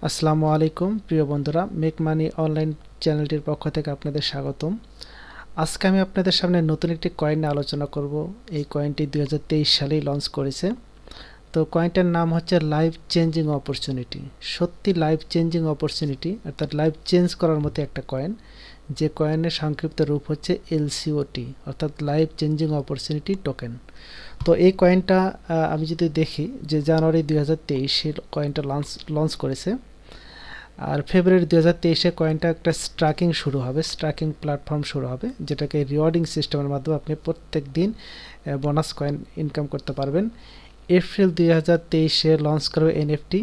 আসসালামু আলাইকুম প্রিয় বন্ধুরা, মেক মানি অনলাইন চ্যানেলটির পক্ষ থেকে আপনাদের স্বাগতম। আজকে আমি আপনাদের সামনে নতুন একটি কয়েন নিয়ে আলোচনা করব। এই কয়েনটি 2023 সালেই লঞ্চ করেছে। তো কয়েনটার নাম হচ্ছে লাইফ চেঞ্জিং অপরচুনিটি। সত্যি লাইফ চেঞ্জিং অপরচুনিটি, অর্থাৎ লাইফ চেঞ্জ করার মতো একটা কয়েন। যে কয়েনের সংক্ষিপ্ত রূপ হচ্ছে LCOT, অর্থাৎ লাইফ চেঞ্জিং অপরচুনিটি টোকেন। তো এই কয়েনটা আমি যদি দেখি যে জানুয়ারি 2023-এ কয়েনটা লঞ্চ করেছে। আর ফেব্রুয়ারি 2023-এ কয়েনটা একটা শুরু হবে, স্ট্রাকিং প্ল্যাটফর্ম শুরু হবে, যেটাকে রিওয়ার্ডিং সিস্টেমের মাধ্যমে আপনি প্রত্যেক দিন বোনাস কয়েন ইনকাম করতে পারবেন। এপ্রিল 2023-এ লঞ্চ করবে এনএফটি,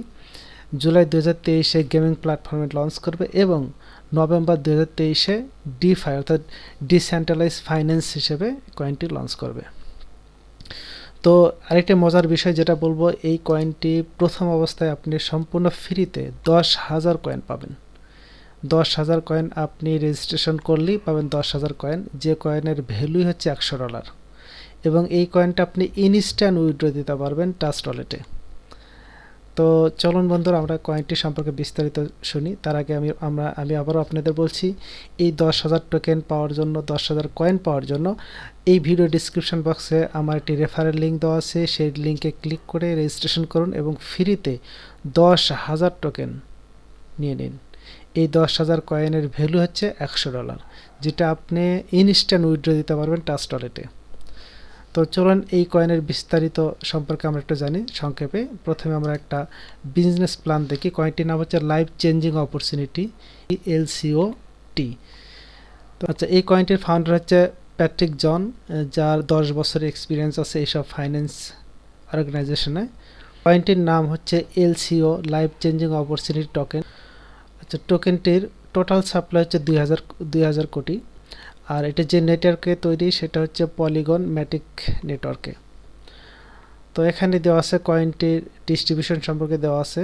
জুলাই 2023-এ গেমিং প্ল্যাটফর্মে লঞ্চ করবে এবং নভেম্বর 2023-এ ডিফাই অর্থাৎ ডিসেন্ট্রালাইজ ফাইন্যান্স হিসেবে কয়েনটি লঞ্চ করবে। তো আরেকটা মজার বিষয় যেটা বলবো, এই কয়েনটি প্রথম অবস্থায় আপনি সম্পূর্ণ ফ্রিতে 10,000 কয়েন পাবেন। 10,000 কয়েন আপনি রেজিস্ট্রেশন করলেই পাবেন 10,000 কয়েন, যে কয়েনের ভ্যালুই হচ্ছে $100। এবং এই কয়েনটা আপনি ইনস্ট্যান্ট উইথড্র দিতে পারবেন ট্রাস্ট ওয়ালেটে। তো চলুন বন্ধুরা, আমরা কয়েনটি সম্পর্কে বিস্তারিত শুনি। তার আগে আমি আবারও আপনাদের বলছি, এই 10,000 টোকেন পাওয়ার জন্য, 10,000 কয়েন পাওয়ার জন্য এই ভিডিও ডিসক্রিপশন বক্সে আমার একটি রেফারেল লিঙ্ক দেওয়া আছে। সেই লিঙ্কে ক্লিক করে রেজিস্ট্রেশন করুন এবং ফ্রিতে 10,000 টোকেন নিয়ে নিন। এই 10,000 কয়েনের ভ্যালু হচ্ছে $100, যেটা আপনি ইনস্ট্যান্ট উইথড্র দিতে পারবেন ট্রাস্ট ওয়ালেটে। তো চলুন এই কয়েনের বিস্তারিত সম্পর্কে আমরা একটু জানি সংক্ষেপে। প্রথমে আমরা একটা বিজনেস প্ল্যান দেখি। কয়েনটির নাম হচ্ছে লাইফ চেঞ্জিং অপরচুনিটি, LCOT। তো আচ্ছা, এই কয়েনটির ফাউন্ডার হচ্ছে প্যাট্রিক জন, যার 10 বছরের এক্সপিরিয়েন্স আছে এইসব ফাইন্যান্স অর্গানাইজেশনে। কয়েনটির নাম হচ্ছে LCO, life changing opportunity token. আচ্ছা, টোকেনটির টোটাল সাপ্লাই হচ্ছে 2,000 কোটি। আর এটা যে নেটওয়ার্কে তৈরি সেটা হচ্ছে পলিগন ম্যাটিক নেটওয়ার্কে। তো এখানে দেওয়া আছে কয়েনটির ডিস্ট্রিবিউশন সম্পর্কে দেওয়া আছে।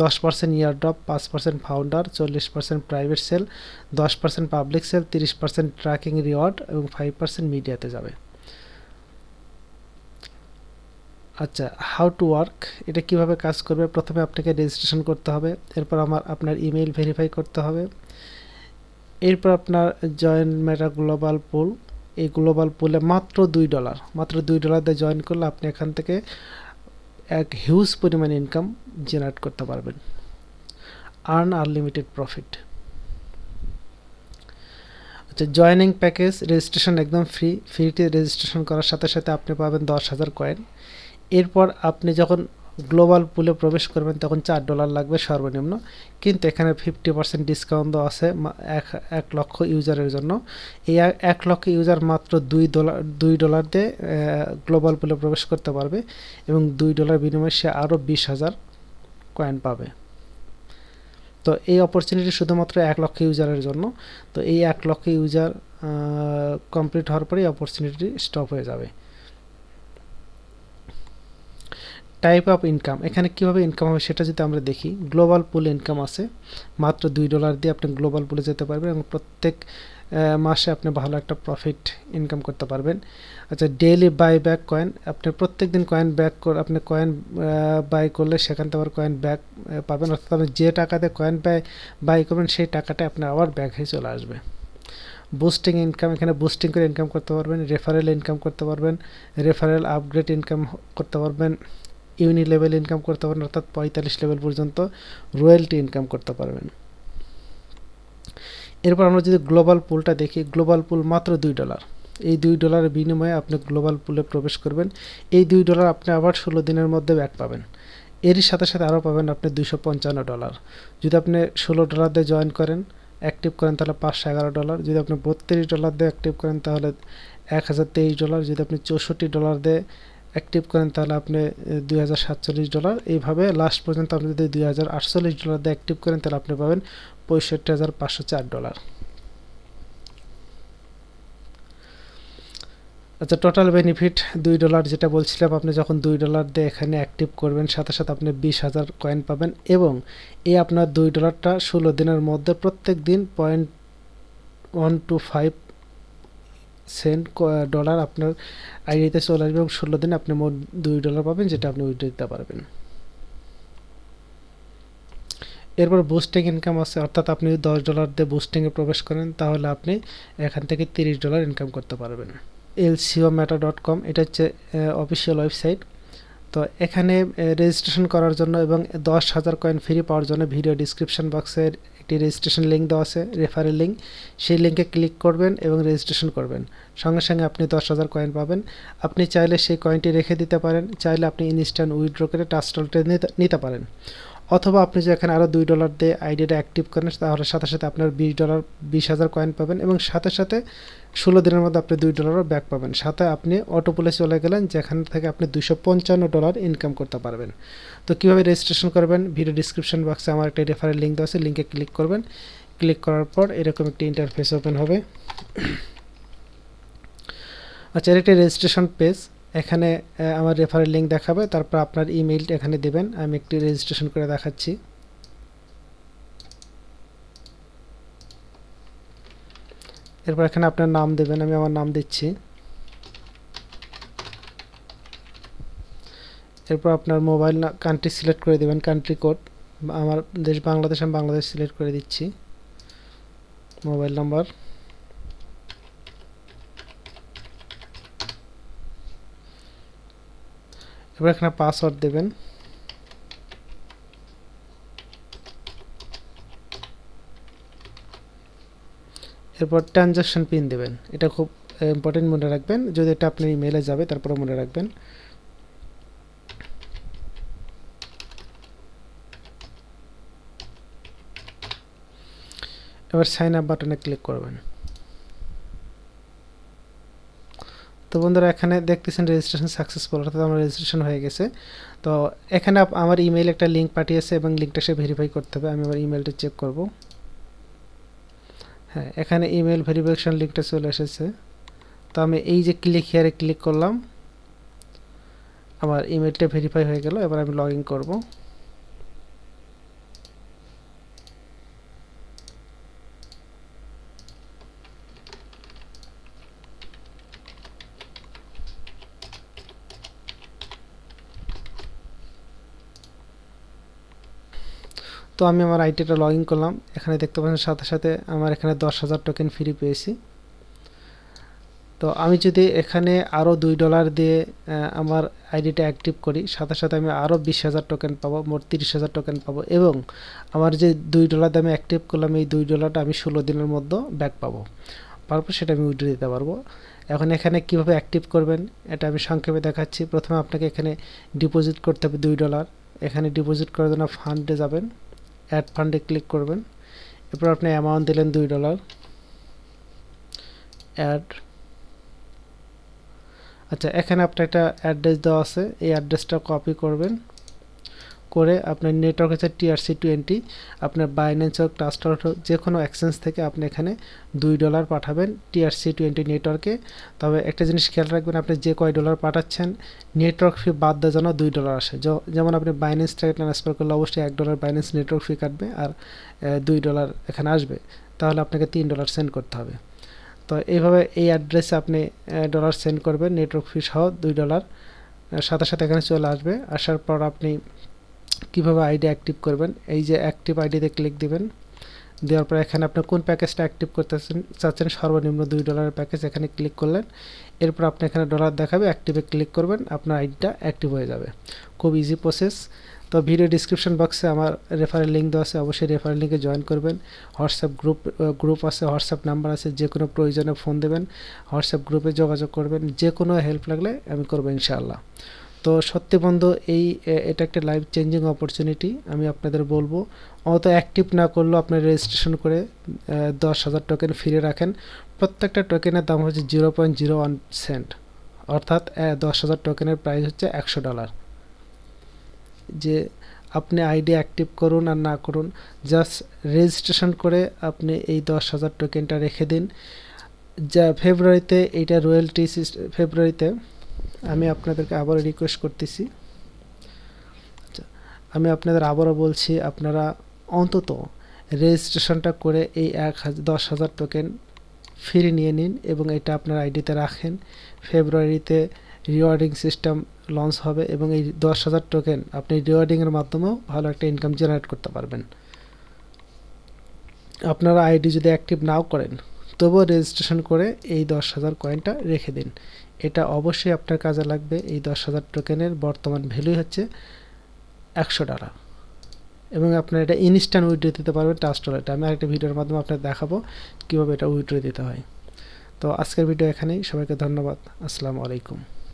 10% airdrop, 5% founder, 40% private sale, 10% public sale, 30% tracking reward এবং 5% মিডিয়াতে যাবে। আচ্ছা, হাউ টু ওয়ার্ক, এটা কিভাবে কাজ করবে? প্রথমে আপনাকে রেজিস্ট্রেশন করতে হবে, এরপর আপনার ইমেইল ভেরিফাই করতে হবে, এরপর আপনার জয়েন মেটা গ্লোবাল পুল। এই গ্লোবাল পুলে মাত্র $2 দিয়ে জয়েন করলে আপনি এখান থেকে এক হিউজ পরিমাণ ইনকাম জেনারেট করতে পারবেন। Earn unlimited profit. আচ্ছা, জয়েনিং প্যাকেজ, রেজিস্ট্রেশন একদম ফ্রিতে রেজিস্ট্রেশন করার সাথে সাথে আপনি পাবেন 10,000 কয়েন। এরপর আপনি যখন গ্লোবাল পুলে প্রবেশ করবেন তখন $4 লাগবে সর্বনিম্ন, কিন্তু এখানে 50% ডিসকাউন্ট দেওয়া আছে 1 লক্ষ ইউজারের জন্য। এই 1 লক্ষ ইউজার মাত্র $2 দিয়ে গ্লোবাল পুলে প্রবেশ করতে পারবে এবং $2 বিনিময়ে সে আরও 20,000 কয়েন পাবে। তো এই অপরচুনিটি শুধুমাত্র 1 লক্ষ ইউজারের জন্য। তো এই 1 লক্ষ ইউজার কমপ্লিট হওয়ার পরেই অপরচুনিটি স্টপ হয়ে যাবে। টাইপ অফ ইনকাম, এখানে কিভাবে ইনকাম হবে সেটা যদি আমরা দেখি, গ্লোবাল পুল ইনকাম আছে। মাত্র $2 দিয়ে আপনি গ্লোবাল পুলে যেতে পারবেন এবং প্রত্যেক মাসে আপনি ভালো একটা প্রফিট ইনকাম করতে পারবেন। আচ্ছা, ডেইলি বাই ব্যাক কয়েন, আপনি প্রত্যেক দিন কয়েন আপনি কয়েন বাই করলে সেখান থেকে আবার কয়েন ব্যাক পাবেন, অর্থাৎ আপনি যে টাকাতে কয়েন বাই করবেন সেই টাকাটা আপনার আবার ব্যাক হয়ে চলে আসবে। বুস্টিং ইনকাম, এখানে বুস্টিং করে ইনকাম করতে পারবেন, রেফারেল ইনকাম করতে পারবেন, রেফারেল আপগ্রেড ইনকাম করতে পারবেন, ইউনি লেভেল ইনকাম করতে পারবেন, অর্থাৎ 45 লেভেল পর্যন্ত রয়্যালটি ইনকাম করতে পারবেন। এরপর আমরা যদি গ্লোবাল পুলটা দেখি, গ্লোবাল পুল মাত্র $2। এই $2 বিনিময়ে আপনি গ্লোবাল পুলে প্রবেশ করবেন। এই $2 আপনি আবার 16 দিনের মধ্যে ব্যাক পাবেন। এরই সাথে সাথে আরও পাবেন আপনি $255। যদি আপনি $16 দিয়ে জয়েন করেন, অ্যাক্টিভ করেন, তাহলে $511। যদি আপনি $32 দিয়ে অ্যাক্টিভ করেন তাহলে $1,023। যদি আপনি $64 দিয়ে অ্যাক্টিভ করেন তাহলে আপনি $2,047। এইভাবে লাস্ট পর্যন্ত আপনি যদি $2,048 দিয়ে অ্যাক্টিভ করেন তাহলে আপনি পাবেন $65,504। আচ্ছা, টোটাল বেনিফিট $2 যেটা বলছিলাম, আপনি যখন $2 দিয়ে এখানে অ্যাক্টিভ করবেন সাথে সাথে আপনি 20,000 কয়েন পাবেন এবং এই আপনার $2টা 16 দিনের মধ্যে প্রত্যেক দিন $0.125 আপনার আইডিতে চলে আসবে এবং 16 দিনে আপনি মোট $2 পাবেন, যেটা আপনি উইথড্র দিতে পারবেন। এরপর বুস্টিং ইনকাম আছে, অর্থাৎ আপনি যদি $10 দিয়ে বুস্টিংয়ে প্রবেশ করেন তাহলে আপনি এখান থেকে $30 ইনকাম করতে পারবেন। LCOmeta.com এটা হচ্ছে অফিসিয়াল ওয়েবসাইট। তো এখানে রেজিস্ট্রেশন করার জন্য এবং 10,000 কয়েন ফ্রি পাওয়ার জন্য ভিডিও ডিসক্রিপশন বক্সের একটি রেজিস্ট্রেশন লিঙ্ক দেওয়া আছে, রেফারেল লিঙ্ক। সেই লিঙ্কে ক্লিক করবেন এবং রেজিস্ট্রেশন করবেন, সঙ্গে সঙ্গে আপনি 10,000 কয়েন পাবেন। আপনি চাইলে সেই কয়েনটি রেখে দিতে পারেন, চাইলে আপনি ইনস্ট্যান্ট উইথড্র করে টাস্টলটে নিতে পারেন। অথবা আপনি যে এখানে আরও $2 দিয়ে আইডিটা অ্যাক্টিভ করেন তাহলে সাথে সাথে আপনার $20,000 কয়েন পাবেন এবং সাথে সাথে 16 দিনের মধ্যে আপনি $2 ব্যাক পাবেন। সাথে আপনি অটোপুলে চলে গেলেন, যেখান থেকে আপনি $255 ইনকাম করতে পারবেন। তো কীভাবে রেজিস্ট্রেশন করবেন, ভিডিও ডিসক্রিপশন বক্সে আমার একটা রেফারেল লিঙ্ক দেওয়া আছে, লিঙ্কে ক্লিক করবেন। ক্লিক করার পর এরকম একটি ইন্টারফেস ওপেন হবে। আচ্ছা, এর একটি রেজিস্ট্রেশন পেজ, এখানে আমার রেফারেল লিঙ্ক দেখাবে, তারপর আপনার ইমেইলটা এখানে দেবেন। আমি একটি রেজিস্ট্রেশন করে দেখাচ্ছি। এরপর এখানে আপনার নাম দেবেন, আমি আমার নাম দিচ্ছি। এরপর আপনার মোবাইল কান্ট্রি সিলেক্ট করে দেবেন, কান্ট্রি কোড। আমার দেশ বাংলাদেশ, আমি বাংলাদেশ সিলেক্ট করে দিচ্ছি। মোবাইল নাম্বার, এবার এখানে পাসওয়ার্ড দেবেন। এরপর ট্রানজাকশন পিন দেবেন, এটা খুব ইম্পর্টেন্ট, মনে রাখবেন, যদি এটা আপনার ইমেইলে যাবে তারপরে মনে রাখবেন। এবার সাইন আপ বাটনে ক্লিক করবেন। তো বন্ধুরা, এখানে দেখতেছেন রেজিস্ট্রেশন সাকসেসফুল, অর্থাৎ আমার রেজিস্ট্রেশন হয়ে গেছে। তো এখানে আমার ইমেইল একটা লিঙ্ক পাঠিয়েছে এবং লিঙ্কটা সে ভেরিফাই করতে হবে। আমি আমার ইমেলটা চেক করব। হ্যাঁ, এখানে ইমেল ভেরিফিকেশন লিঙ্কটা চলে এসেছে। তো আমি এই যে ক্লিক হিয়ারে ক্লিক করলাম, আমার ইমেলটা ভেরিফাই হয়ে গেল। এবার আমি লগ ইন করবো। তো আমি আমার আইডিটা লগ ইন করলাম। এখানে দেখতে পাচ্ছেন সাথে সাথে আমার এখানে 10,000 টোকেন ফ্রি পেয়েছি। তো আমি যদি এখানে আরও $2 দিয়ে আমার আইডিটা অ্যাক্টিভ করি, সাথে সাথে আমি আরও 20,000 টোকেন পাবো, মোট 30,000 টোকেন পাবো। এবং আমার যে $2 দিয়ে আমি অ্যাক্টিভ করলাম, এই $2টা আমি 16 দিনের মধ্যে ব্যাক পাবো, তারপর সেটা আমি উইথড্র দিতে পারবো। এখন এখানে কিভাবে অ্যাক্টিভ করবেন এটা আমি সংক্ষেপে দেখাচ্ছি। প্রথমে আপনাকে এখানে ডিপোজিট করতে হবে $2। এখানে ডিপোজিট করার জন্য ফান্ডে যাবেন, অ্যাড ফান্ডে ক্লিক করবেন। এরপর আপনি অ্যামাউন্ট দিলেন $2, অ্যাড। আচ্ছা, এখানে আপনার একটা অ্যাড্রেস দেওয়া আছে, এই অ্যাড্রেসটা কপি করবেন, করে আপনার নেটওয়ার্ক হচ্ছে TRC20, আপনার বাইন্যান্স হোক, ট্রাস্টওয়ালেট হোক, যে কোনো এক্সচেঞ্জ থেকে আপনি এখানে $2 পাঠাবেন TRC20 নেটওয়ার্কে। তবে একটা জিনিস খেয়াল রাখবেন, আপনি যে কয় ডলার পাঠাচ্ছেন নেটওয়ার্ক ফি বাদ দেওয়ার জন্য $2 আসে। যেমন আপনি বাইন্যান্স থেকে ট্রান্সফার করলে অবশ্যই $1 বাইন্যান্স নেটওয়ার্ক ফি কাটবে, আর $2 এখানে আসবে, তাহলে আপনাকে $3 সেন্ড করতে হবে। তো এইভাবে এই অ্যাড্রেসে আপনি ডলার সেন্ড করবেন, নেটওয়ার্ক ফি সহ $2 সাথে সাথে এখানে চলে আসবে। আসার পর আপনি কিভাবে আইডি অ্যাক্টিভ করবেন, এই যে অ্যাক্টিভ আইডিতে ক্লিক দিবেন। দেওয়ার পর এখানে আপনি কোন প্যাকেজটা অ্যাক্টিভ করতে চাচ্ছেন, সর্বনিম্ন $2 প্যাকেজ, এখানে ক্লিক করলেন। এরপর আপনি এখানে ডলার দেখাবে, অ্যাক্টিভে ক্লিক করবেন, আপনার আইডিটা অ্যাক্টিভ হয়ে যাবে। খুব ইজি প্রসেস। তো ভিডিও ডিসক্রিপশন বক্সে আমার রেফারেল লিঙ্ক দেওয়া আছে, অবশ্যই রেফারেল লিঙ্কে জয়েন করবেন। হোয়াটসঅ্যাপ গ্রুপ আছে, হোয়াটসঅ্যাপ নাম্বার আছে, যে কোনো প্রয়োজনে ফোন দেবেন, হোয়াটসঅ্যাপ গ্রুপে যোগাযোগ করবেন, যে কোনো হেল্প লাগলে আমি করবো ইনশাআল্লাহ। তো সত্যি বন্ধু, এটা একটা লাইফ চেঞ্জিং অপরচুনিটি, আমি আপনাদের বলবো। অত অ্যাক্টিভ না করলেও আপনার রেজিস্ট্রেশন করে 10,000 টোকেন ফিরে রাখেন। প্রত্যেকটা টোকেনের দাম হচ্ছে 0.01 সেন্ট, অর্থাৎ 10,000 টোকেনের প্রাইস হচ্ছে $100। যে আপনি আইডি অ্যাক্টিভ করুন আর না করুন, জাস্ট রেজিস্ট্রেশন করে আপনি এই 10,000 টোকেনটা রেখে দিন। যা ফেব্রুয়ারিতে এইটা রয়্যালটি ফেব্রুয়ারিতে, আমি আপনাদেরকে আবারও রিকোয়েস্ট করতেছি, আমি আপনাদের আবারও বলছি, আপনারা অন্তত রেজিস্ট্রেশনটা করে এই 10,000 টোকেন ফ্রি নিয়ে নিন এবং এটা আপনার আইডিতে রাখেন। ফেব্রুয়ারিতে রিওয়ার্ডিং সিস্টেম লঞ্চ হবে এবং এই 10,000 টোকেন আপনি রিওয়ার্ডিংয়ের মাধ্যমেও ভালো একটা ইনকাম জেনারেট করতে পারবেন। আপনারা আইডি যদি অ্যাক্টিভ নাও করেন তবুও রেজিস্ট্রেশন করে এই 10,000 কয়েনটা রেখে দিন। এটা অবশ্যই আপনার কাজে লাগবে। এই 10,000 টোকেনের বর্তমান ভ্যালু হচ্ছে $100 এবং আপনারা এটা ইনস্ট্যান্ট উইথড্র দিতে পারবেন ট্রাস্ট ওয়ালেটে। আমি আরেকটা ভিডিওর মাধ্যমে আপনাদের দেখাবো কীভাবে এটা উইথড্র দিতে হয়। তো আজকের ভিডিও এখানেই। সবাইকে ধন্যবাদ। আসসালামু আলাইকুম।